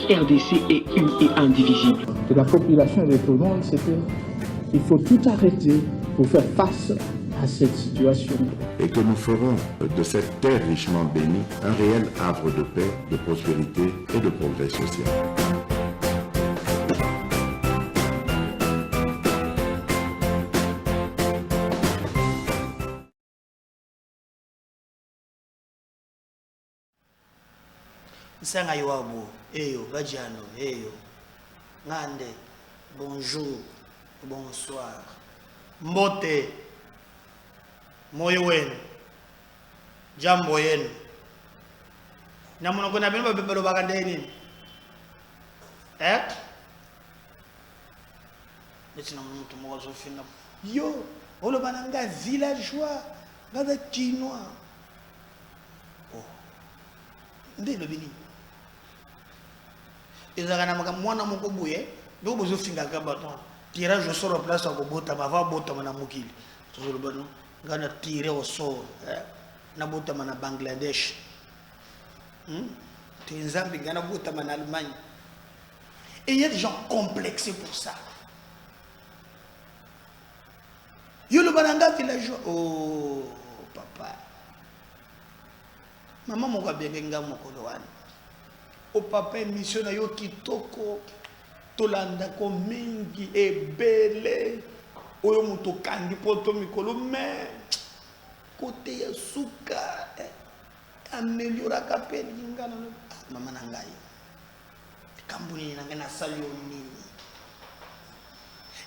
RDC est une et indivisible. De la population et de tout le monde, c'est qu'il faut tout arrêter pour faire face à cette situation. Et que nous ferons de cette terre richement bénie un réel havre de paix, de prospérité et de progrès social. Sanga Yoabo, Eyo, Badiano, Eyo, Nande, bonjour, bonsoir, Mbote, Moyowen, Jamboyen, Namonoko na bino babelo bakandeni. Laissez nous montrer mon réseau final. Yo, on le bananga villageois, gada chinois. Oh, ndé le bini. Ezaka na mwana moko boye do bozo finga ka baton tirage au sort place ko bota ma va bota na mokili toujours bano ngana tirer au sort na bota na Bangladesh Nzambi ngana bota en Allemagne et il y a des gens complexés pour ça. Yo le bananga village oh papa maman moko benga moko loani au papa mission na yo kitoko tolanda ko mingi ebele oyo muto kandi poto mikolo mais côté ya suka ameliora kapeli ngana mama na ngai kambuni na ngana salio nini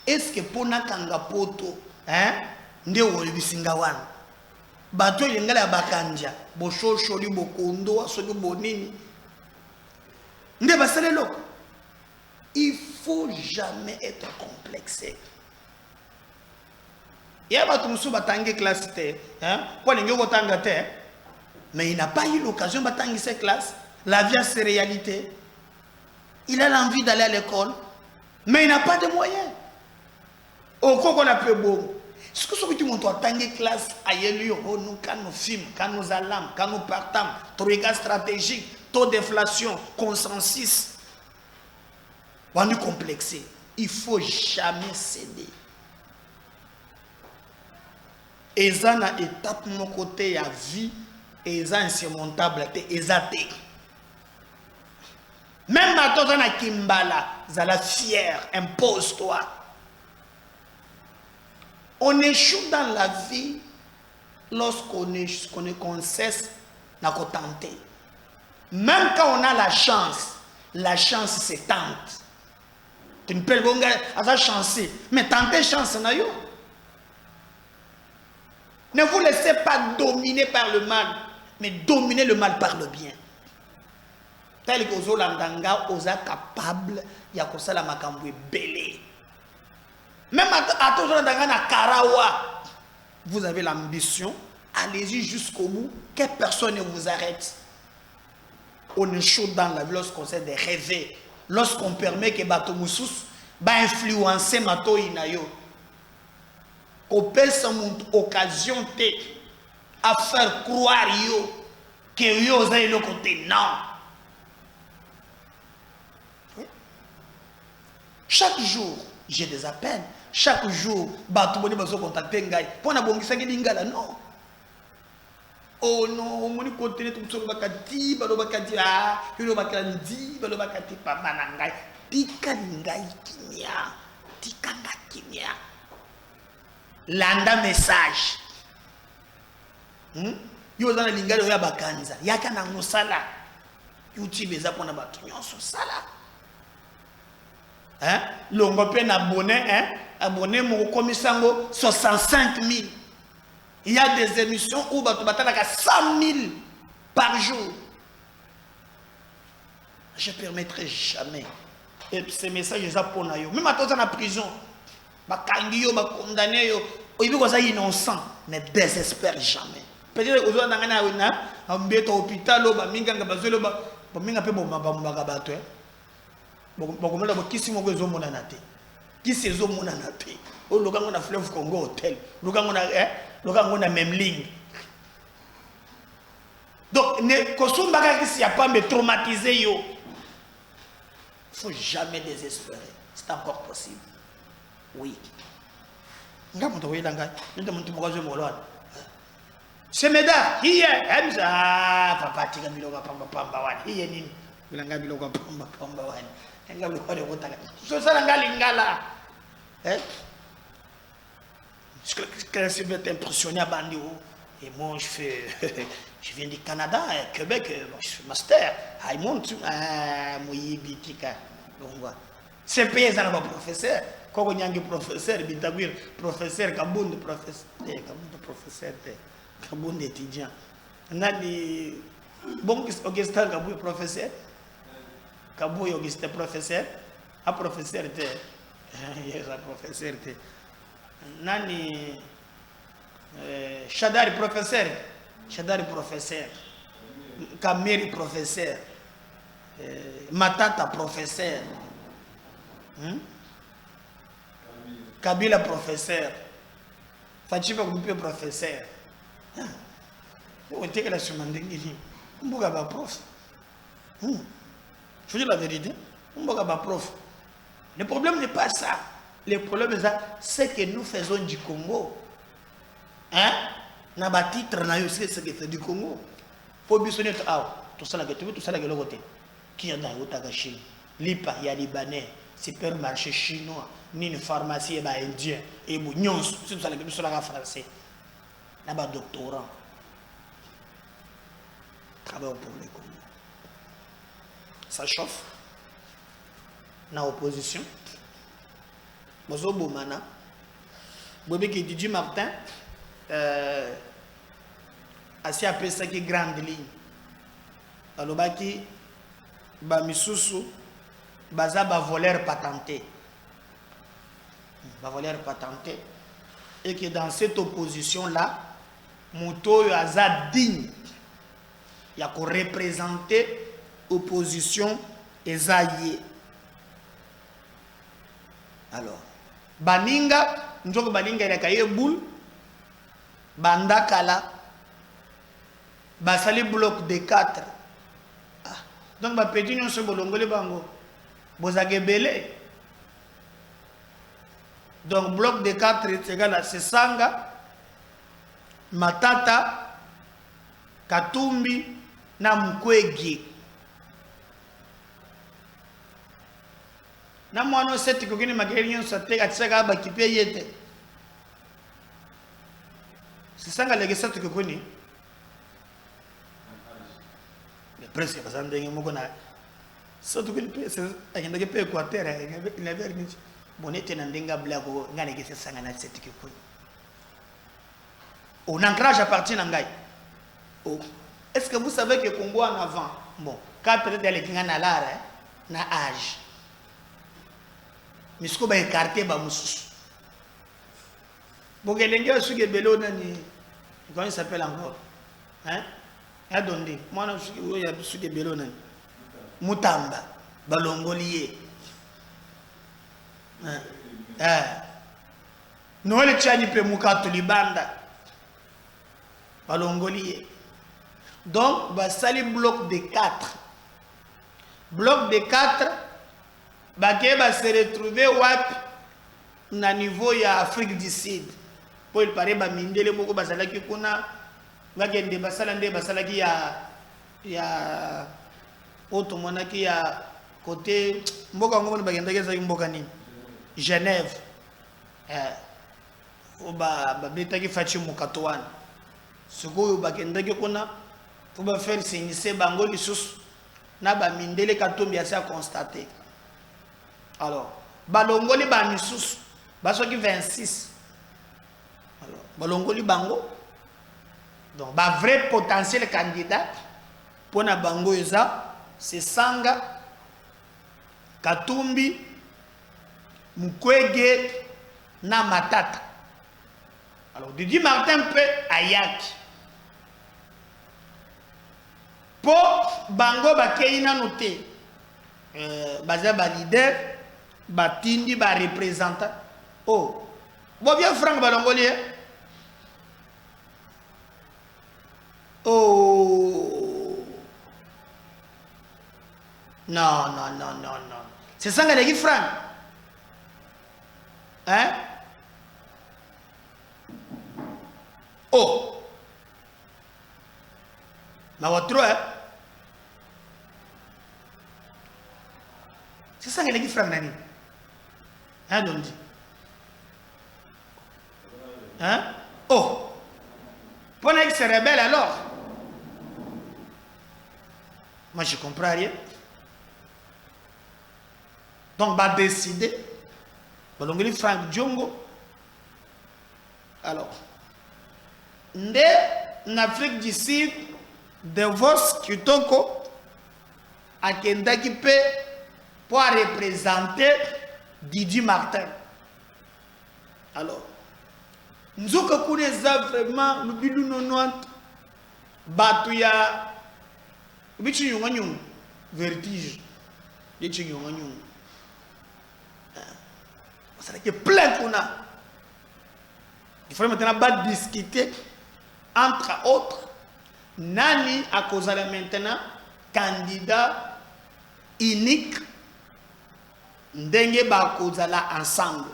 est-ce que pona kanga poto nde oyo bisinga wana bato yengala ya bakanja boshosholi bokondo asoki bonini. Il faut jamais être complexé. Il y a des gens qui ont classe, mais il n'a pas eu l'occasion de faire cette classe. La vie, c'est réalité. Il a l'envie d'aller à l'école, mais il n'a pas de moyens. Au quoi qu'on a peu beau. Ce que tu montres en classe, quand nous films, quand nous allons, quand nous partons, trois stratégiques. Taux d'inflation, consensus, on est complexé. Il ne faut jamais céder. Et ça, na étape de mon côté, à vie, et ça, insurmontable, et ça, même maintenant, dans la Kimbala, ça la fière, impose-toi. On échoue dans la vie lorsqu'on cesse de tenter. Même quand on a la chance se tente. Tu ne peux pas chancer, mais tenter chance na yo. Ne vous laissez pas dominer par le mal, mais dominez le mal par le bien. Tel que vous êtes capable, il y a comme ça la makambu belé. Même à tout le monde Karawa, vous avez l'ambition, allez-y jusqu'au bout, que personne ne vous arrête. On est chaud dans la vie lorsqu'on sait de rêver, lorsqu'on permet que Bato Moussous va influencer Mato Inayo. Qu'on peut son occasion à faire croire yo que yo est le côté non. Chaque jour, j'ai des appels. Chaque jour, Bato Boni Baso contacter Ngai. Pour na bongi sangi lingala non. Oh non, on continue tout sur le bakati, balo bakati ah, yo bakandi, balo bakati papa nangai, tika ngai kimia, tika kimia. Landa message. Yo zana lingalo ya bakanza, yaka na ngosala. YouTube eza pona batu nyonso sala. Longo pe na abonné mon komisango 65 000. Il y a des émissions où tu as 100 000 par jour. Je ne permettrai jamais. Et ces messages, sont pour nous. Même à toi, dans la prison, tu es condamné, tu es innocent. Ne désespère jamais. Peut-être que tu es en hôpital, tu es en hôpital, tu donc, même ligne. Donc, ne kosumba kisi ya pas me traumatiser yo. faut jamais désespérer. C'est encore possible. Oui. C'est méda. Papa tika biloga pamba pamba wani. Hiye nini? Bilanga biloga pamba pamba wani. Nga biloga de wotaka. So sala ngala. Je suis impressionné à Bandi. Et moi, je viens du Canada, Québec, je suis master. Je monte, c'est payé, ça n'a pas professeur. Quand on y a un professeur, professeur, Kabound, professeur, Kabound étudiant. On a dit, bon, Augustin Kabou professeur, Kabou Augustin professeur, un professeur, un professeur, Nani. Chadari professeur, Kameri professeur, Matata professeur, Kabila professeur, Fachiba Goupé professeur. On tient la semaine on va pas prof. Je vous dis la vérité, on va pas prof. Le problème n'est pas ça. Le problème c'est que nous faisons du Congo. Hein? Na ba titre na yo c'est ce que fait du Congo. Pour bisonner tout ça là que tu veux tout ça là que le côté. Qui a dans Otaka Chine. Lipa ya libanais, supermarché chinois, ni une pharmacie ba indien et nyons, c'est tout ça là que tout là français. Na ba doctorant. Travail pour le Congo. Ça chauffe. Na opposition. Bozo Bomana. Bobé qui Didi Martin assez appelé ça qui grande ligne. Alors baki ba misusu baza ba voleur patenté. Ba voleur patenté et que dans cette opposition là Muto aza digne il y a qu'on représenter opposition ezaye. Alors baninga njoko baninga ina kaye boule bandakala basali bloc de 4 donc ba petit non se bolongole bango bozage belé donc bloc de 4 est égal à Sesanga Matata Katumbi na Mukwege na mwana seti kokini mageri nyonso ateka tsaka ba kipe yete Sesanga lege seti kokoni le prince parce que moko na seti kokini pesa agenda ke pe Équateur il avait rien bonete na ndenga blago ngane ke Sesanga na seti kokoni on ancrage à partir de oh. Est-ce que vous savez que Congo en avant, bon, quand peut-être les gens na l'art, na âge, mais ce qu'on va écarter, bah moussous. Bon, les gens qui sont bello nani, comment il s'appelle encore, hein? Il a donné. Moi, il y a ceux qui bello nani, Mutamba, Balongolier, Noël Tchani pe Mukato Libanda. Balongolier. Donc, basali bloc de 4. Bloc de 4, baké va se retrouver wap na niveau ya Afrique du Sud. Pour il paraît ba mindele moko basalaki kuna ngakende basalande basalaki ya auto monaki ya côté mboka ngomona bagendaki za mboka nini Genève. Ba betaki fachi mukatwana. Sikoyo bakendaki kuna pour ba faire s'initier bango lisusu na ba mindele katombi asa constater. Alors balongoli ba misusu basoki 26. Alors balongoli bango donc ba vrai potentiel candidat pour na bango eza Sesanga Katumbi Mukwege na Matata. Alors Didi Martin peut ayaki pour bango bakeina noté baza ba leader batindi ba représentant oh bo bien franc balongoli oh non C'est ça que les francs. Hein? Oh! Ma voiture, hein? C'est ça que les francs, Nani. Hein, donc dit. Hein? Oh! Pendant qu'ils se rebellent alors. Moi, je ne comprends rien. Donc, on va décider. On va Frank Djongo. Alors, en Afrique du Sud, de Vos Kitoko, à Kendaki pour représenter Didier Martin. Alors, nous avons vraiment le bilou non Batouya, vertige. Il plein qu'on a. Il faut maintenant discuter entre autres. Nani a causé maintenant candidat unique. Ndenge ba causé là ensemble.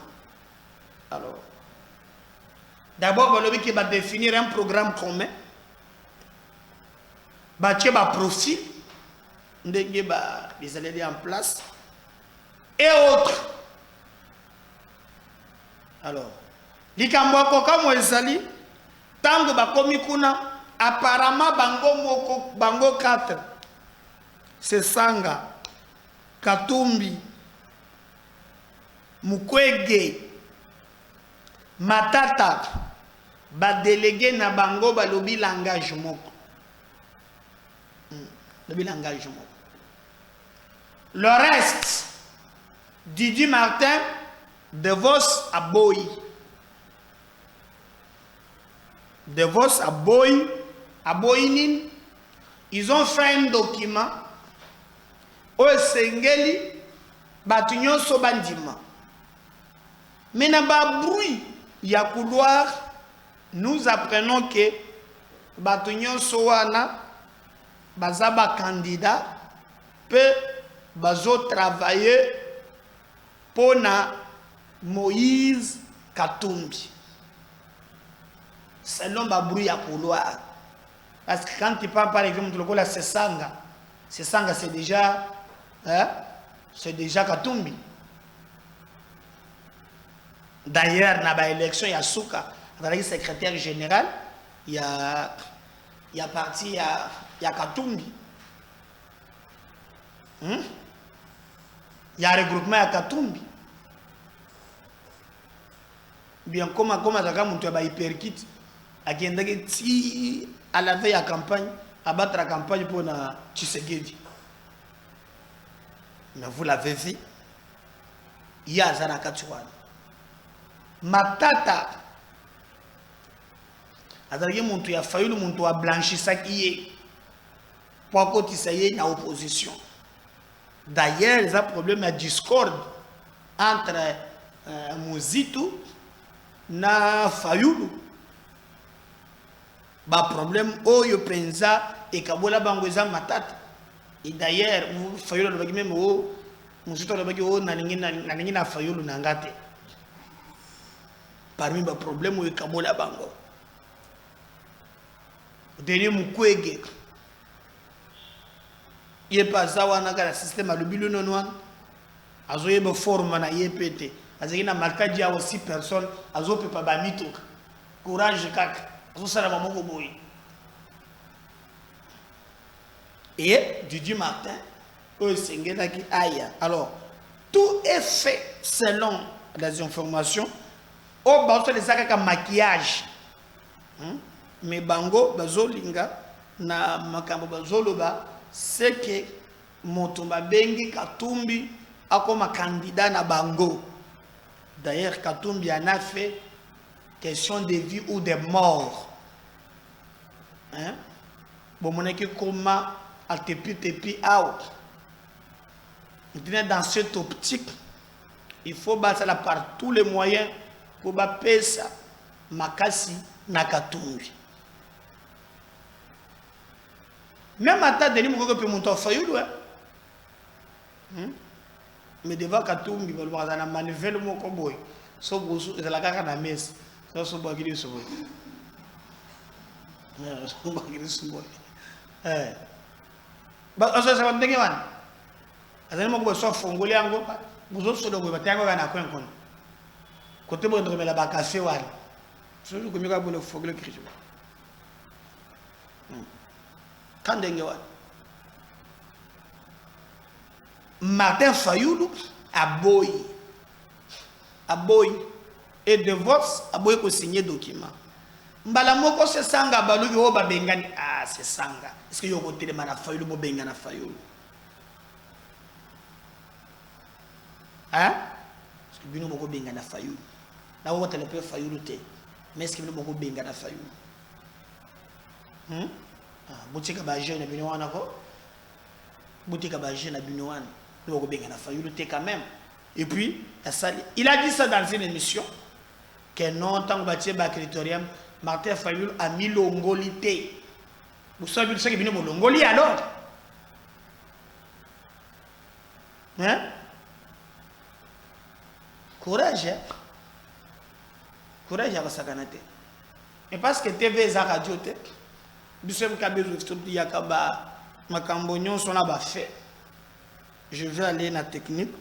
Alors, d'abord, il va définir un programme commun. Il va profil. Ndenge ba les aller en place. Et autres. Alors, likambo koka mwezali tango bakomi kuna apparemment bango 4 c'est Sanga, Katumbi, Mukwege, Matata ba délégué na bango balobi langage moko. Lobi langage moko. Le reste Didier Martin de Vos à Boy. De Vos à Boy, ils ont fait un document au Sengeli, Batunyon Sobandima. Mais dans le bruit, il y a couloir, nous apprenons que Batunyon Sowana, Bazaba candidat, peut bazo travailler pour Moïse Katumbi. Selon Babrouille à couloir. Parce que quand tu parles par exemple de la Sesanga, c'est déjà, hein, c'est déjà Katumbi. D'ailleurs, dans l'élection, il y a Souka, dans le secrétaire général, il y a parti, il y a Katumbi. Il y a un regroupement à Katumbi. Bien, comment tu as hyperkit à qui à la veille à campagne, à battre la campagne pour na Tshisekedi. Mais vous l'avez vu, il y a Zanaka Tchouane. Matata, il y a fallu le blanchir ça qui est pour que tu y dans l'opposition. D'ailleurs, il y a un problème de discorde entre Mouzito na Fayoulou. Ba problème oyo penza et kabola bangoza matata. Et d'ailleurs, Fayoulou le même Mouzito le bagi nalingi na Fayoulou nangate. Parmi les problèmes oyo kabola bango. Dernier Mukwege. Il est pas ça wana ka système à lobilo nonwan. Azoye be forme na YPT. Azaki na marquage ya aussi personne azo peut pas bamito. Courage kaka. Azo sala mamoko boy. Et Didier Martin au sengena ki aya. Alors, tout est fait selon les informations. Au baso les akaka maquillage. Mais bango bazolinga na makambo bazoloba c'est que Motumba Bengi Katumbi a comme candidat na bango. D'ailleurs, Katumbi en a fait question de vie ou de mort. Hein? Bon, mon équipe comment à tepi out. Dans cette optique, il faut battre par tous les moyens pour battre ça. Makasi na Katumbi. Même à ta dernière fois que monter Fayoulou, mais devant Katumbi balobaka na manivelle moko boy so bosu ezala kaka na messe so bakili so boy so bakili so boy ba aso sa ndenge wana azali moko boy so fongoli yango bozo so dogo batango kana kwenkon côté bo ndromela ba café wana so ko mika bono fogole kristo kandenge wana Martin Fayoulou aboy et de vote aboy ko signer document mbala moko se sanga baluki o babengani c'est sanga est-ce que yoko telema na Fayoulou mo benga na Fayoulou est-ce que bino moko benga na Fayoulou na wo tele pe Fayoulou te mais est-ce que bino moko benga na Fayoulou boutique ba jeune bino wana ko boutique ba jeune bino wana quand même. Et puis, il a dit ça dans une émission que non, tant que bâti Bakritorium, Martin Fayoulou a mis l'ongolité. Vous savez ce qui est venu pour l'ongolie alors? Hein? Courage, hein? Courage à Vasakanate. Et parce que TV est à radio, nous sommes capables de faire des yakaba, makambonyon, son a fait. Je vais aller dans la technique.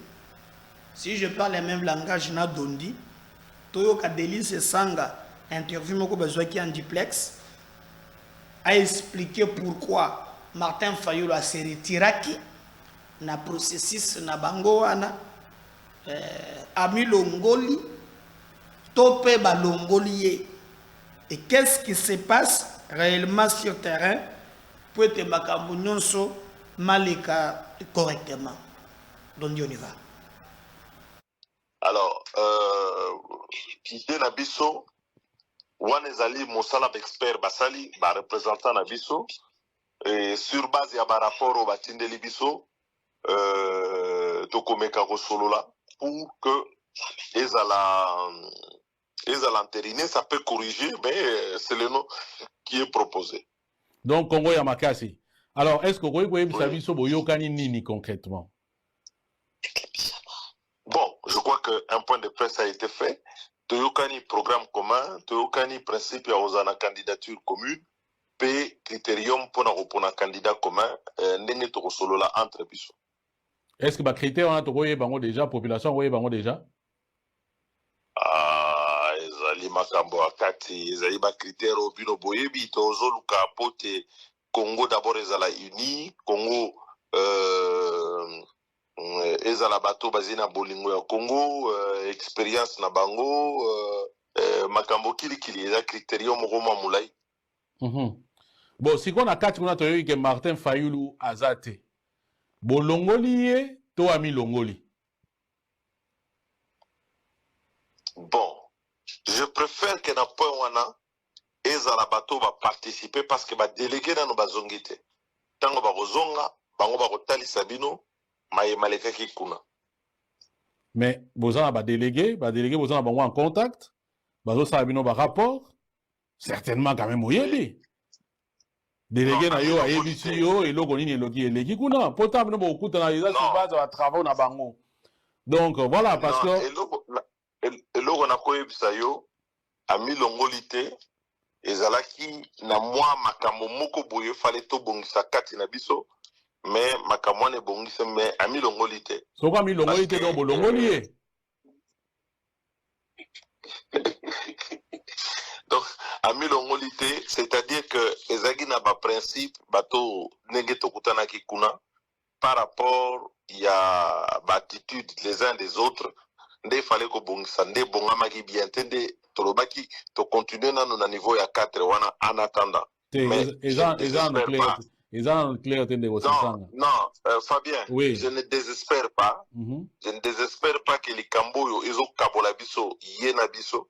Si je parle le même langage, na dondi, Toyo Kadelice Sanga, interview moko besoin qui en duplex, a expliqué pourquoi Martin Fayoulou a se retiré na processus na bango wana, a mis l'ongoli, topé ba l'ongolier. Et qu'est-ce qui se passe réellement sur terrain pour être makambo nyonso malika correctement. Donc on y va. Alors, l'idée Nabiso, Wanezali Moussala expert Basali, représentant Nabiso, et sur base de rapport au Batinde Libiso, Tokomeka Rosolola, pour que les entériner, ça peut corriger, mais c'est le nom qui est proposé. Donc, Congo Yamakasi. Alors, est-ce que vous pouvez savoir Boyokani Nini concrètement? Bon, je crois qu'un point de presse a été fait. Toyokani programme commun, Toyokani principe à Osana candidature commune, P critérium pour un candidat commun, Nene Torosolola entre Bissot. Est-ce que les critères ont été déjà, population ont déjà? Ah, Ezali Makambo Akati, Ezali critères au Bino Boyebi, Tozo Luka Pote. Congo d'abord ezala uni, Congo ezala bato bazina bolingo ya Congo, expérience na bango, makambo kili eza critérium roma mulai. Bon, si on a quatre on a toyo que Martin Fayoulou azate. Bolongoli to ami longoli. Bon, je préfère que na point wana ezala bato va participer parce que ba délégué dans nos bazongite. Tango ba rozonga, bango ba rotali sabino, maye maleka ki kuna. Mais bozana ba délégué bozana bango en contact, bazo sabino ba rapport, certainement quand même oyebi. Délégué na yo ayebi yo et logo nini logi eleki kuna, potable no ba okuta na eza sur base ba travaux na bango. Donc voilà parce que et logo na koyebisa yo ami longolité ezalaki na mwa makambo moko boye fallait to bongisa kati na biso mais makambo ne bongisa mais ami longolité soko ami longolité do bolongolié donc ami longolité c'est-à-dire que ezaki na ba principe bato nenge tokutana ki kuna par rapport ya ba attitude les uns des autres nde fallait ko bongisa nde bongama ki bien tende tolobaki to continuer na na niveau ya 4 wana en attendant. Mais non, Fabien, oui. Je ne désespère pas. Je ne désespère pas que les Camboyo ils ont kabolabiso yenabiso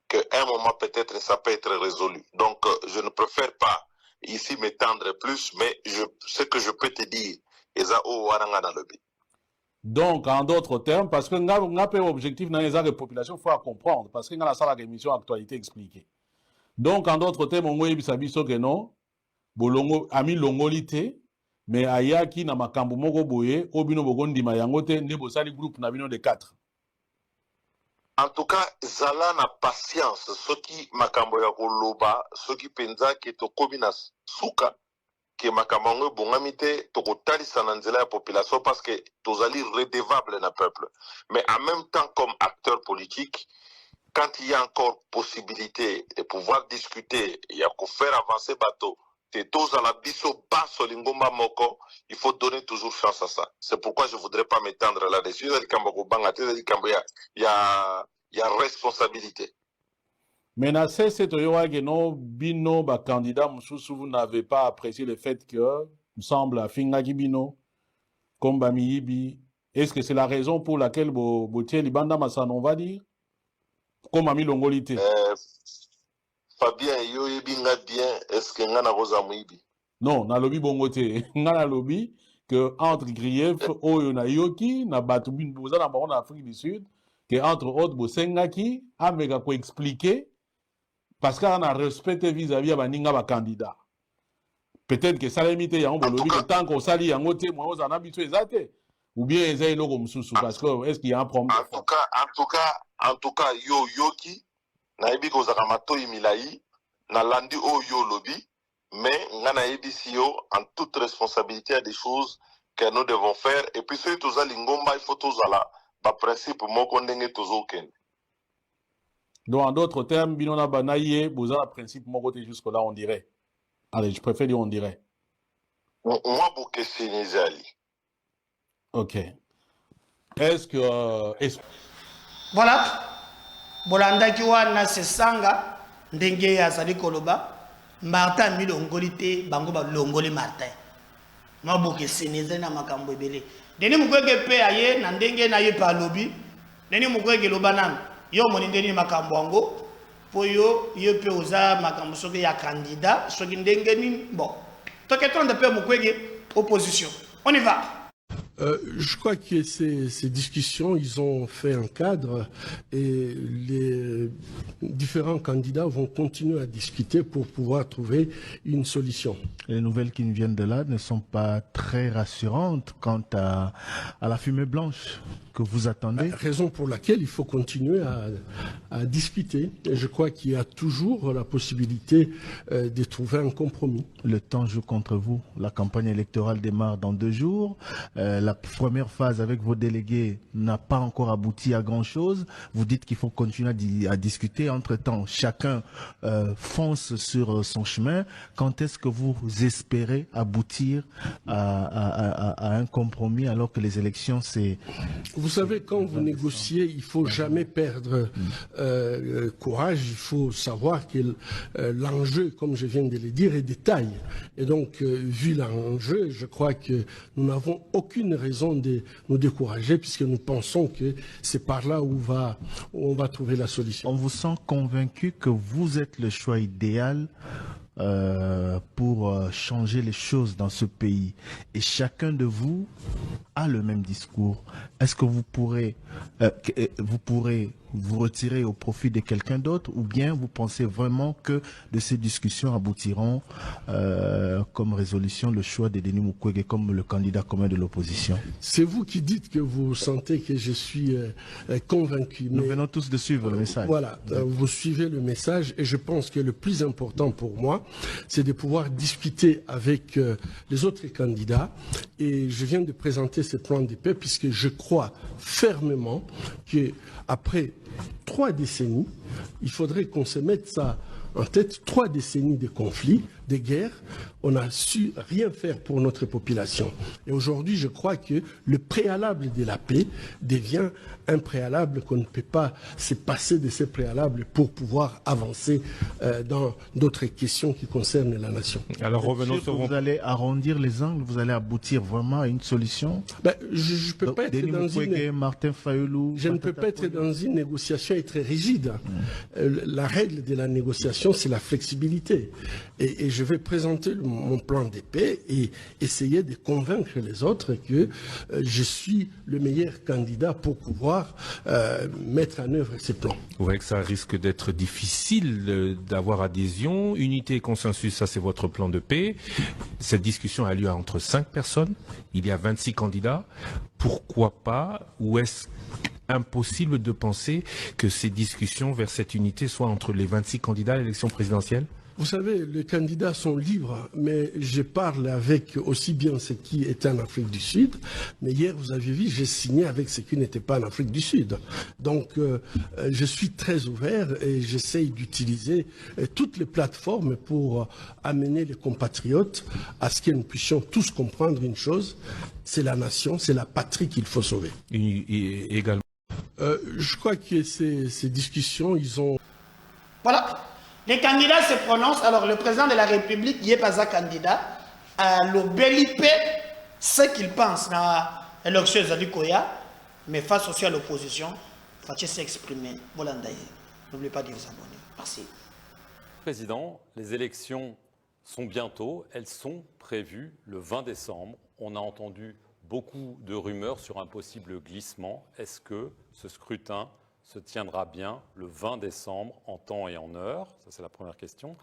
que un moment peut-être ça peut être résolu. Donc je ne préfère pas ici m'étendre plus, mais ce que je peux te dire, eza o waranga na lobi. Donc, en d'autres termes, parce que nous avons un objectif dans les arts de population, il faut comprendre, parce que nous avons la émission actualité expliquée. Donc, en d'autres termes, on a dit que non, ami longolité, mais ayaki na makambo moko boye obino bogondima yango te nde bosali groupe na bino de 4. En tout cas, zala na patience, soki makambo ya koloba, soki penza ke tokomi na suka, ke makambo yango bongami te, tokotalisa na nzela ya population parce que tozali redevable na peuple. Mais en même temps, comme acteur politique, quand il y a encore possibilité de pouvoir discuter, il y a qu'à faire avancer bateau, il faut donner toujours chance à ça. C'est pourquoi je ne voudrais pas m'étendre là-dessus. Il y a responsabilité. Mais na cesse toyoage no bino ba candidat mususu, vous n'avez pas apprécié le fait que il semble à finga bino comme Bamiyibi. Est-ce que c'est la raison pour laquelle botier libanda masano, on va dire comme Ami Longolité? Fabien, yo yebinga bien, est-ce que ngana rosa muibi? Non, na lobi bongote. Ngana lobi que entre grief oyo na yoki na batu bin boza na bango na Afrique du Sud, que entre autres bosengaki ameka ko expliquer parce qu'on a respecté vis-à-vis à baninga ba candidat. Peut-être que ça limite yango bolobi que tant qu'on sali yango te moi on a habitué zate ou bien ezay loko mususu parce que est-ce qu'il y a un problème? En tout cas yo yoki na yebi ko zaka matoi milai na landi o yo lobby, mais ngana yebi si yo en toute responsabilité à des choses que nous devons faire et puis ceux tous lingomba il faut tous là par principe moko ndenge tozo ken. Donc en d'autres termes binona banaye boza la principe moko te jusque là on dirait. Allez, je préfère dire on dirait. Moi pour que Sénézali. OK. Est-ce que Voilà. Bolanda ki wana se sanga ndenge ya zali koloba Martin mi longoli te bango ba longoli Martin. Maboke seneze na makambo ebele. Deni mukwege pe aye na ndenge na ye pa lobi. Deni mukwege loba nami. Yo moni ndeni makambo wango. Po yo pe oza makambo soki ya candidat soki ndenge ni bon. Toketon de pe mukwege opposition. On y va. Je crois que ces discussions, ils ont fait un cadre et les différents candidats vont continuer à discuter pour pouvoir trouver une solution. Les nouvelles qui nous viennent de là ne sont pas très rassurantes quant à la fumée blanche que vous attendez. Raison pour laquelle il faut continuer à discuter. Et je crois qu'il y a toujours la possibilité de trouver un compromis. Le temps joue contre vous. La campagne électorale démarre dans 2 jours. La première phase avec vos délégués n'a pas encore abouti à grand-chose. Vous dites qu'il faut continuer à discuter. Entre-temps, chacun fonce sur son chemin. Quand est-ce que vous espérez aboutir à un compromis alors que les élections, c'est... Vous savez, quand vous négociez, il ne faut jamais perdre courage. Il faut savoir que l'enjeu, comme je viens de le dire, est de taille. Et donc, vu l'enjeu, je crois que nous n'avons aucune raison de nous décourager puisque nous pensons que c'est par là où on va trouver la solution. On vous sent convaincu que vous êtes le choix idéal pour changer les choses dans ce pays. Et chacun de vous a le même discours. Est-ce que vous pourrez vous retirer au profit de quelqu'un d'autre ou bien vous pensez vraiment que de ces discussions aboutiront comme résolution le choix de Denis Mukwege comme le candidat commun de l'opposition? C'est vous qui dites que vous sentez que je suis convaincu. Nous venons tous de suivre le message. Voilà, vous suivez le message et je pense que le plus important pour moi, c'est de pouvoir discuter avec les autres candidats et je viens de présenter ce plan de paix puisque je crois fermement qu'après 3 décennies, il faudrait qu'on se mette ça en tête, 3 décennies de conflits, de guerres, on n'a su rien faire pour notre population. Et aujourd'hui, je crois que le préalable de la paix devient un préalable qu'on ne peut pas se passer de ces préalables pour pouvoir avancer dans d'autres questions qui concernent la nation. Alors revenons sur... Vous allez arrondir les angles, vous allez aboutir vraiment à une solution? Je ne peux pas être dans Martin Fayoulou, je ne peux pas être dans une négociation et très rigide. La règle de la négociation négociation, c'est la flexibilité. Et je vais présenter mon plan de paix et essayer de convaincre les autres que je suis le meilleur candidat pour pouvoir mettre en œuvre ces plans. Vous voyez que ça risque d'être difficile d'avoir adhésion. Unité et consensus, ça c'est votre plan de paix. Cette discussion a lieu entre 5 personnes. Il y a 26 candidats. Pourquoi pas, ou est-ce impossible de penser que ces discussions vers cette unité soient entre les 26 candidats à l'élection présidentielle? Vous savez, les candidats sont libres, mais je parle avec aussi bien ceux qui étaient en Afrique du Sud. Mais hier, vous avez vu, j'ai signé avec ceux qui n'étaient pas en Afrique du Sud. Donc, je suis très ouvert et j'essaye d'utiliser toutes les plateformes pour amener les compatriotes à ce que nous puissions tous comprendre une chose, c'est la nation, c'est la patrie qu'il faut sauver. Et également. Je crois que ces discussions, ils ont... Voilà. Les candidats se prononcent. Alors, le président de la République n'est pas un candidat. L'Obélipé, ce qu'il pense dans l'élection de Koya, mais face aussi à l'opposition, il faut s'exprimer. N'oubliez pas de vous abonner. Merci. Président, les élections sont bientôt. Elles sont prévues le 20 décembre. On a entendu beaucoup de rumeurs sur un possible glissement. Est-ce que ce scrutin se tiendra bien le 20 décembre en temps et en heure? Ça, c'est la première question.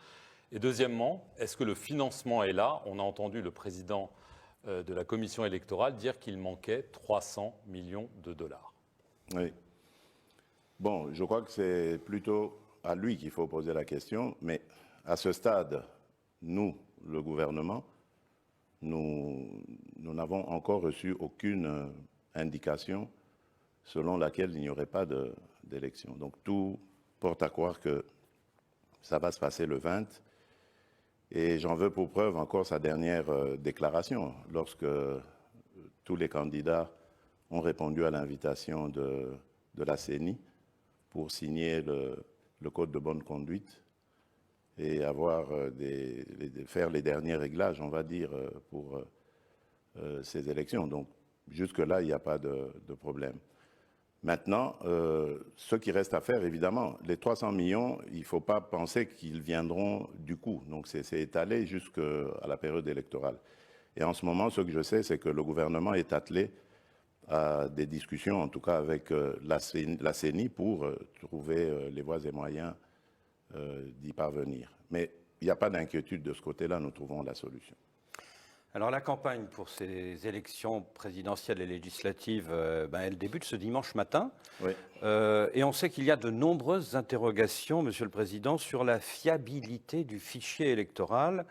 Et deuxièmement, est-ce que le financement est là? On a entendu le président de la commission électorale dire qu'il manquait 300 millions de dollars. Oui. Bon, je crois que c'est plutôt à lui qu'il faut poser la question, mais à ce stade, nous, le gouvernement, nous n'avons encore reçu aucune indication selon laquelle il n'y aurait pas d'élection. Donc tout porte à croire que ça va se passer le 20. Et j'en veux pour preuve encore sa dernière déclaration, lorsque tous les candidats ont répondu à l'invitation de la CENI pour signer le code de bonne conduite et faire les derniers réglages, on va dire, pour ces élections. Donc jusque-là, il n'y a pas de problème. Maintenant, ce qui reste à faire, évidemment, les 300 millions, il ne faut pas penser qu'ils viendront du coup. Donc, c'est étalé jusqu'à la période électorale. Et en ce moment, ce que je sais, c'est que le gouvernement est attelé à des discussions, en tout cas avec la CENI, pour trouver les voies et moyens d'y parvenir. Mais il n'y a pas d'inquiétude de ce côté-là, nous trouvons la solution. Alors la campagne pour ces élections présidentielles et législatives, elle débute ce dimanche matin. Oui. Et on sait qu'il y a de nombreuses interrogations, Monsieur le Président, sur la fiabilité du fichier électoral.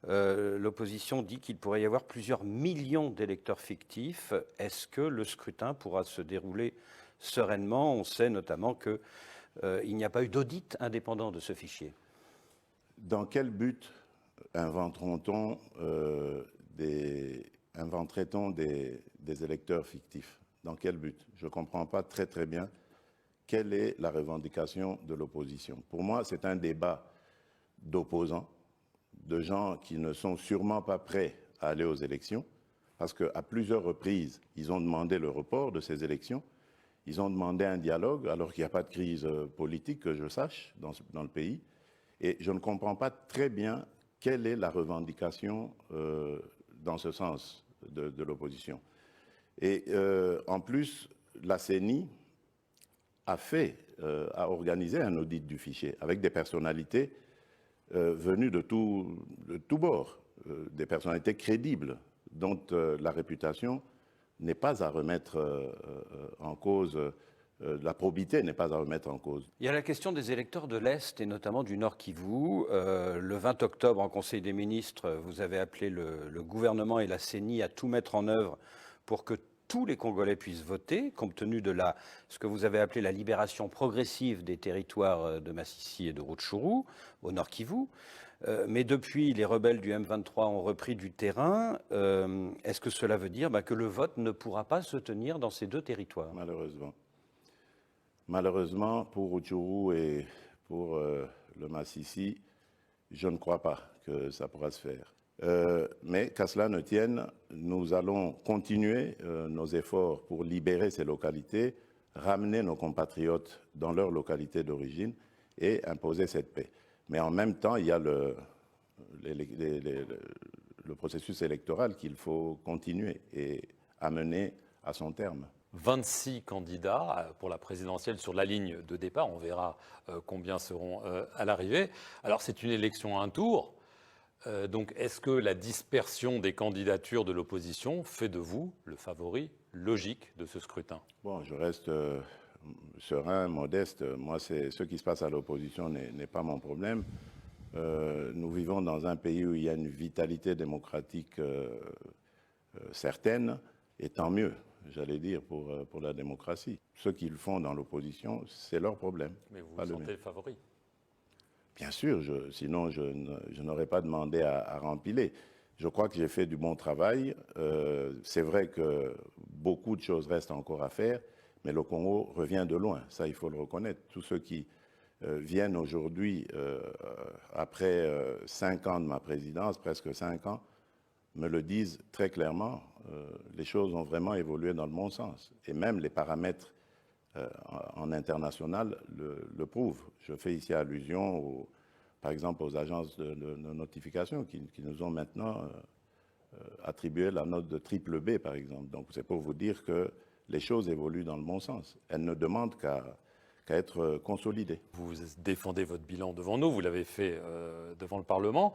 L'opposition dit qu'il pourrait y avoir plusieurs millions d'électeurs fictifs. Est-ce que le scrutin pourra se dérouler sereinement? On sait notamment qu'il n'y a pas eu d'audit indépendant de ce fichier. Dans quel but inventerait-on des électeurs fictifs? Dans quel but? Je ne comprends pas très bien quelle est la revendication de l'opposition. Pour moi, c'est un débat d'opposants, de gens qui ne sont sûrement pas prêts à aller aux élections, parce qu'à plusieurs reprises, ils ont demandé le report de ces élections, ils ont demandé un dialogue, alors qu'il n'y a pas de crise politique, que je sache, dans le pays. Et je ne comprends pas très bien quelle est la revendication dans ce sens de l'opposition. Et en plus, la CENI a organisé un audit du fichier avec des personnalités venues de tout bord, des personnalités crédibles dont la réputation n'est pas à remettre en cause. La probité n'est pas à remettre en cause. Il y a la question des électeurs de l'Est et notamment du Nord Kivu. Le 20 octobre, en Conseil des ministres, vous avez appelé le gouvernement et la CENI à tout mettre en œuvre pour que tous les Congolais puissent voter, compte tenu de ce que vous avez appelé la libération progressive des territoires de Massissi et de Rutshuru, au Nord Kivu. Mais depuis, les rebelles du M23 ont repris du terrain. Est-ce que cela veut dire que le vote ne pourra pas se tenir dans ces deux territoires? Malheureusement. Malheureusement, pour Rutshuru et pour le Massissi, je ne crois pas que ça pourra se faire. Mais qu'à cela ne tienne, nous allons continuer nos efforts pour libérer ces localités, ramener nos compatriotes dans leur localité d'origine et imposer cette paix. Mais en même temps, il y a le processus électoral qu'il faut continuer et amener à son terme. 26 candidats pour la présidentielle sur la ligne de départ. On verra combien seront à l'arrivée. Alors, c'est une élection à un tour. Donc, est-ce que la dispersion des candidatures de l'opposition fait de vous le favori logique de ce scrutin? Bon, je reste serein, modeste. Moi, ce qui se passe à l'opposition n'est pas mon problème. Nous vivons dans un pays où il y a une vitalité démocratique certaine, et tant mieux, j'allais dire, pour la démocratie. Ceux qui le font dans l'opposition, c'est leur problème. Mais vous vous sentez le favori? Bien sûr, sinon je n'aurais pas demandé à rempiler. Je crois que j'ai fait du bon travail. C'est vrai que beaucoup de choses restent encore à faire, mais le Congo revient de loin. Ça, il faut le reconnaître. Tous ceux qui viennent aujourd'hui, après 5 ans de ma présidence, presque 5 ans, me le disent très clairement. Les choses ont vraiment évolué dans le bon sens. Et même les paramètres en international le prouvent. Je fais ici allusion, par exemple, aux agences de notification qui nous ont maintenant attribué la note de triple B, par exemple. Donc, c'est pour vous dire que les choses évoluent dans le bon sens. Elles ne demandent qu'à être consolidées. Vous défendez votre bilan devant nous, vous l'avez fait devant le Parlement,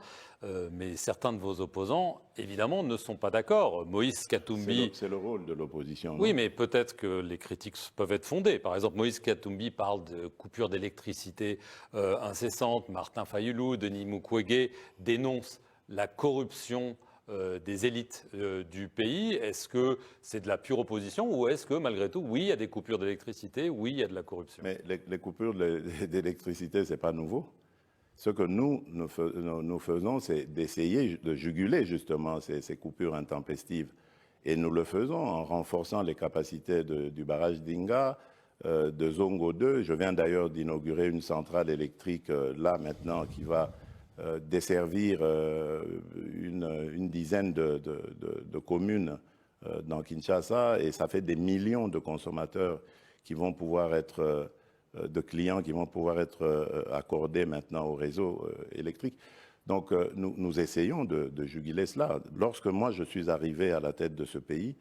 mais certains de vos opposants, évidemment, ne sont pas d'accord. Moïse Katumbi... C'est le rôle de l'opposition. Oui, mais peut-être que les critiques peuvent être fondées. Par exemple, Moïse Katumbi parle de coupure d'électricité incessante. Martin Fayulu, Denis Mukwege dénoncent la corruption des élites du pays. Est-ce que c'est de la pure opposition ou est-ce que, malgré tout, oui, il y a des coupures d'électricité, oui, il y a de la corruption? Mais les coupures d'électricité, ce n'est pas nouveau. Ce que nous faisons, c'est d'essayer de juguler justement ces coupures intempestives. Et nous le faisons en renforçant les capacités du barrage d'Inga, de Zongo 2. Je viens d'ailleurs d'inaugurer une centrale électrique là maintenant qui va desservir une dizaine de communes dans Kinshasa, et ça fait des millions de consommateurs qui vont pouvoir être, de clients qui vont pouvoir être accordés maintenant au réseau électrique. Donc nous essayons de juguler cela. Lorsque moi je suis arrivé à la tête de ce pays,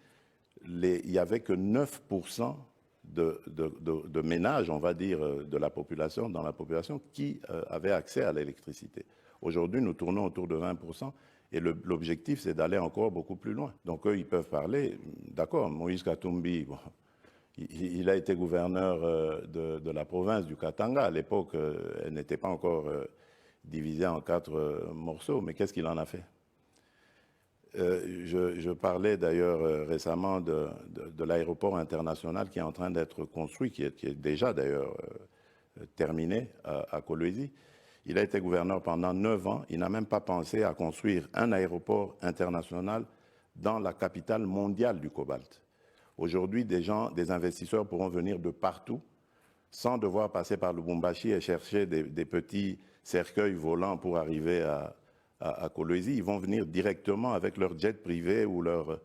il n'y avait que 9% de ménages, on va dire, dans la population qui avaient accès à l'électricité. Aujourd'hui, nous tournons autour de 20%, et l'objectif, c'est d'aller encore beaucoup plus loin. Donc eux, ils peuvent parler, d'accord, Moïse Katumbi, bon, il a été gouverneur de la province du Katanga. À l'époque, elle n'était pas encore divisée en 4 morceaux, mais qu'est-ce qu'il en a fait? Je parlais d'ailleurs récemment de l'aéroport international qui est en train d'être construit, qui est déjà d'ailleurs terminé à Kolwezi. Il a été gouverneur pendant 9 ans. Il n'a même pas pensé à construire un aéroport international dans la capitale mondiale du cobalt. Aujourd'hui, des investisseurs pourront venir de partout sans devoir passer par Lubumbashi et chercher des petits cercueils volants pour arriver à Kolwezi. Ils vont venir directement avec leur jet privé ou leur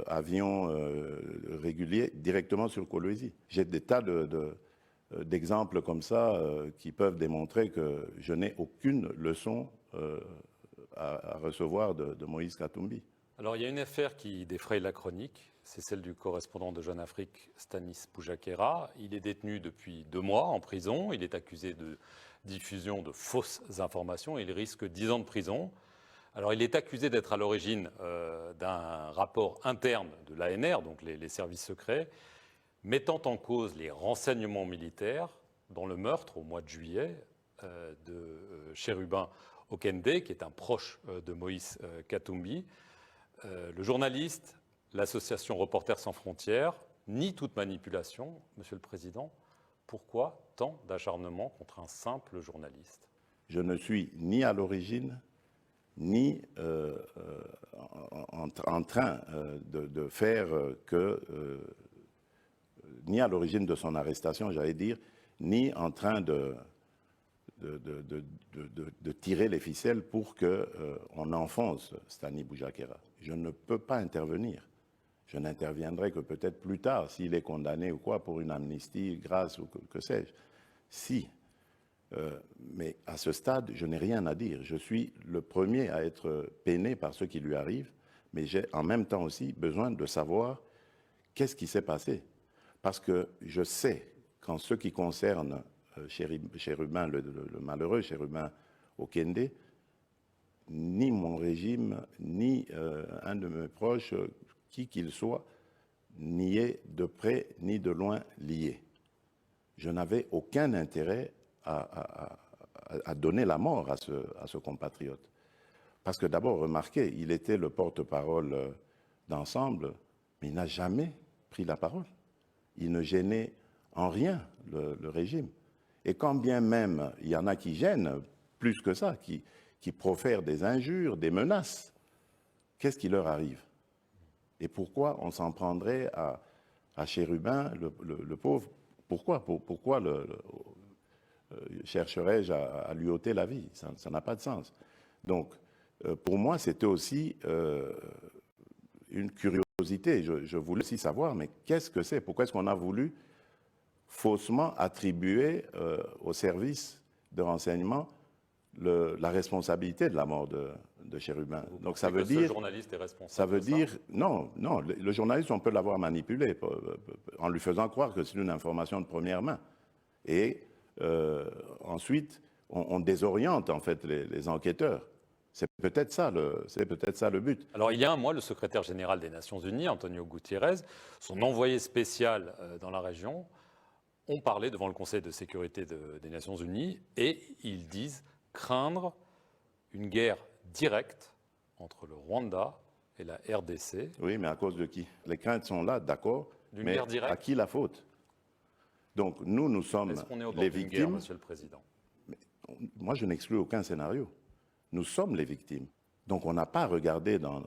avion régulier directement sur Kolwezi. J'ai des tas d'exemples comme ça qui peuvent démontrer que je n'ai aucune leçon à recevoir de Moïse Katumbi. Alors il y a une affaire qui défraye la chronique, c'est celle du correspondant de Jeune Afrique, Stanis Boujakera. Il est détenu depuis 2 mois en prison, il est accusé de diffusion de fausses informations, il risque 10 ans de prison. Alors il est accusé d'être à l'origine d'un rapport interne de l'ANR, donc les services secrets, mettant en cause les renseignements militaires dans le meurtre au mois de juillet de Chérubin Okende, qui est un proche de Moïse Katumbi. Le journaliste, l'association Reporters sans frontières, nie toute manipulation. Monsieur le Président, pourquoi tant d'acharnement contre un simple journaliste? Je ne suis ni à l'origine, ni en train de faire que... ni à l'origine de son arrestation, j'allais dire, ni en train de tirer les ficelles pour qu'on enfonce Stanis Boujakera. Je ne peux pas intervenir. Je n'interviendrai que peut-être plus tard, s'il est condamné ou quoi, pour une amnistie, grâce ou que sais-je. Si Mais à ce stade, je n'ai rien à dire. Je suis le premier à être peiné par ce qui lui arrive, mais j'ai en même temps aussi besoin de savoir qu'est-ce qui s'est passé. Parce que je sais qu'en ce qui concerne Chérubin, le malheureux Chérubin Okende, ni mon régime, ni un de mes proches, qui qu'il soit, n'y est de près ni de loin lié. Je n'avais aucun intérêt à donner la mort à ce compatriote. Parce que d'abord, remarquez, il était le porte-parole d'Ensemble, mais il n'a jamais pris la parole. Il ne gênait en rien le régime. Et quand bien même il y en a qui gênent, plus que ça, qui profèrent des injures, des menaces, qu'est-ce qui leur arrive? Et pourquoi on s'en prendrait à Chérubin, le pauvre? Pourquoi chercherais-je à lui ôter la vie? Ça n'a pas de sens. Donc, pour moi, c'était aussi une curiosité. Je voulais aussi savoir, mais qu'est-ce que c'est? Pourquoi est-ce qu'on a voulu faussement attribuer au service de renseignement la responsabilité de la mort de Chérubin? Donc ça veut dire... Ce journaliste est responsable. Ça veut dire... Non, le journaliste, on peut l'avoir manipulé en lui faisant croire que c'est une information de première main. Et ensuite, on désoriente en fait les enquêteurs. C'est peut-être ça le but. Alors il y a un mois, le secrétaire général des Nations Unies, Antonio Gutiérrez, son envoyé spécial dans la région, ont parlé devant le Conseil de sécurité des Nations Unies et ils disent craindre une guerre directe entre le Rwanda et la RDC. Oui, mais à cause de qui? Les craintes sont là, d'accord, mais guerre directe. À qui la faute? Donc nous sommes les victimes. Guerre, Monsieur le Président? Moi, je n'exclus aucun scénario. Nous sommes les victimes. Donc on n'a pas regardé dans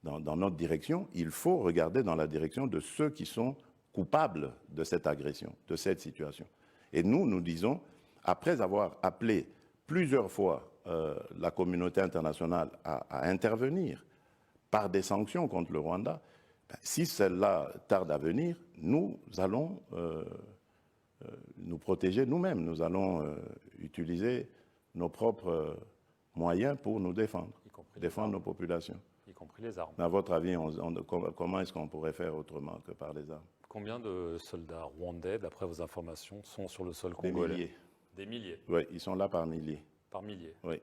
notre direction. Il faut regarder dans la direction de ceux qui sont coupables de cette agression, de cette situation. Et nous disons, après avoir appelé plusieurs fois la communauté internationale à intervenir par des sanctions contre le Rwanda, si celle-là tarde à venir, nous allons nous protéger nous-mêmes. Nous allons utiliser nos propres moyens pour nous défendre, défendre nos populations. Y compris les armes. À votre avis, comment est-ce qu'on pourrait faire autrement que par les armes? Combien de soldats rwandais, d'après vos informations, sont sur le sol congolais? Des milliers. Des milliers? Oui, ils sont là par milliers. Par milliers? Oui.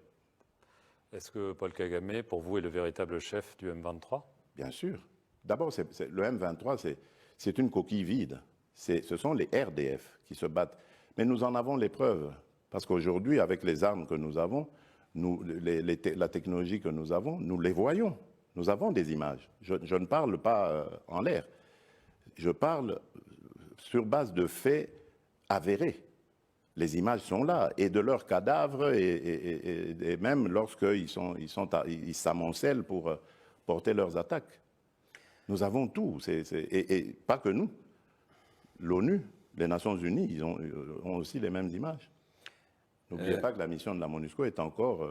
Est-ce que Paul Kagame, pour vous, est le véritable chef du M23? Bien sûr. D'abord, le M23, c'est une coquille vide. Ce sont les RDF qui se battent. Mais nous en avons les preuves. Parce qu'aujourd'hui, avec les armes que nous avons, la technologie que nous avons, nous les voyons. Nous avons des images. Je ne parle pas en l'air. Je parle sur base de faits avérés. Les images sont là, et de leurs cadavres, et même lorsqu'ils s'amoncellent pour porter leurs attaques. Nous avons tout, et pas que nous. L'ONU, les Nations Unies, ils ont aussi les mêmes images. N'oubliez pas que la mission de la MONUSCO est encore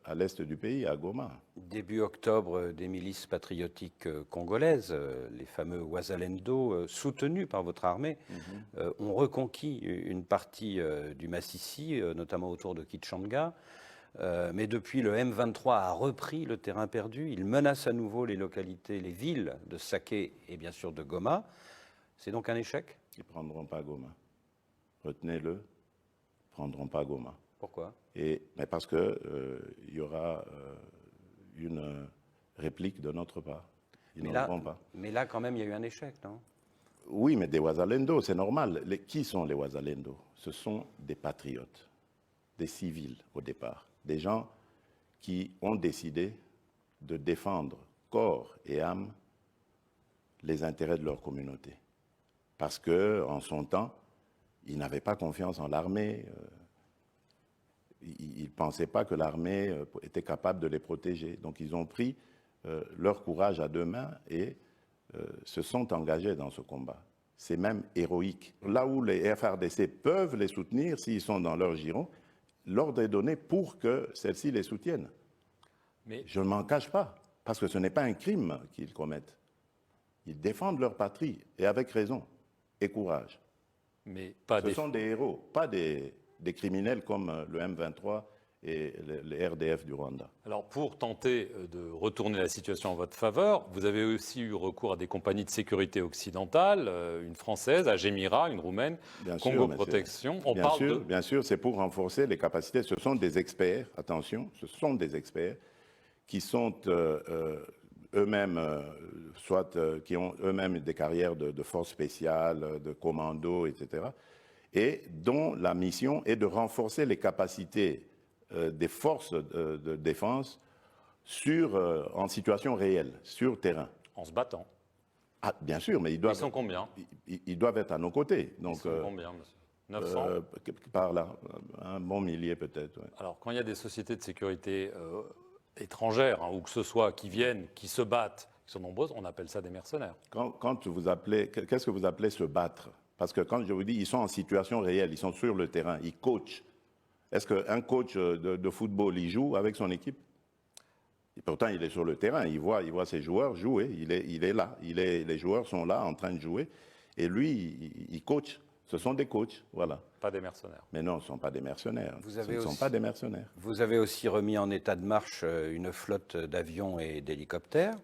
à l'est du pays, à Goma. Début octobre, des milices patriotiques congolaises, les fameux Wazalendo, soutenus par votre armée, ont reconquis une partie du Massissi, notamment autour de Kitshanga. Mais depuis, le M23 a repris le terrain perdu. Il menace à nouveau les localités, les villes de Saké et bien sûr de Goma. C'est donc un échec? Ils ne prendront pas Goma. Retenez-le, ils ne prendront pas Goma. Pourquoi? Mais parce qu'il y aura une réplique de notre part. Ils n'en pas. Mais là, quand même, il y a eu un échec, non? Oui, mais des Wazalendo, c'est normal. Qui sont les Wazalendo? Ce sont des patriotes, des civils au départ, des gens qui ont décidé de défendre corps et âme les intérêts de leur communauté. Parce qu'en son temps, ils n'avaient pas confiance en l'armée. Ils ne pensaient pas que l'armée était capable de les protéger. Donc ils ont pris leur courage à deux mains et se sont engagés dans ce combat. C'est même héroïque. Là où les FARDC peuvent les soutenir, s'ils sont dans leur giron, l'ordre est donné pour que celles-ci les soutiennent. Mais je ne m'en cache pas, parce que ce n'est pas un crime qu'ils commettent. Ils défendent leur patrie, et avec raison et courage. Mais pas Ce sont des héros, pas des des criminels comme le M23 et les RDF du Rwanda. Alors, pour tenter de retourner la situation en votre faveur, vous avez aussi eu recours à des compagnies de sécurité occidentales, une française, Agemira, une roumaine, Congo Protection. Bien sûr, c'est pour renforcer les capacités. Ce sont des experts, attention, ce sont des experts qui sont eux-mêmes, qui ont eux-mêmes des carrières de forces spéciales, de commandos, etc., et dont la mission est de renforcer les capacités des forces de défense en situation réelle, sur terrain. En se battant. Ah, bien sûr, mais ils sont combien? Ils doivent être à nos côtés. Donc, ils sont combien, monsieur? 900 par là, un bon millier peut-être. Ouais. Alors, quand il y a des sociétés de sécurité étrangères, ou que ce soit, qui viennent, qui se battent, qui sont nombreuses, on appelle ça des mercenaires. Quand vous appelez, qu'est-ce que vous appelez se battre? Parce que quand je vous dis, ils sont en situation réelle, ils sont sur le terrain, ils coachent. Est-ce qu'un coach de football, il joue avec son équipe? Et pourtant, il est sur le terrain, il voit ses joueurs jouer, il est là. Les joueurs sont là en train de jouer. Et lui, il coach. Ce sont des coachs, voilà. Pas des mercenaires. Mais non, ce ne sont pas des mercenaires. Ce ne sont pas des mercenaires. Vous avez aussi remis en état de marche une flotte d'avions et d'hélicoptères.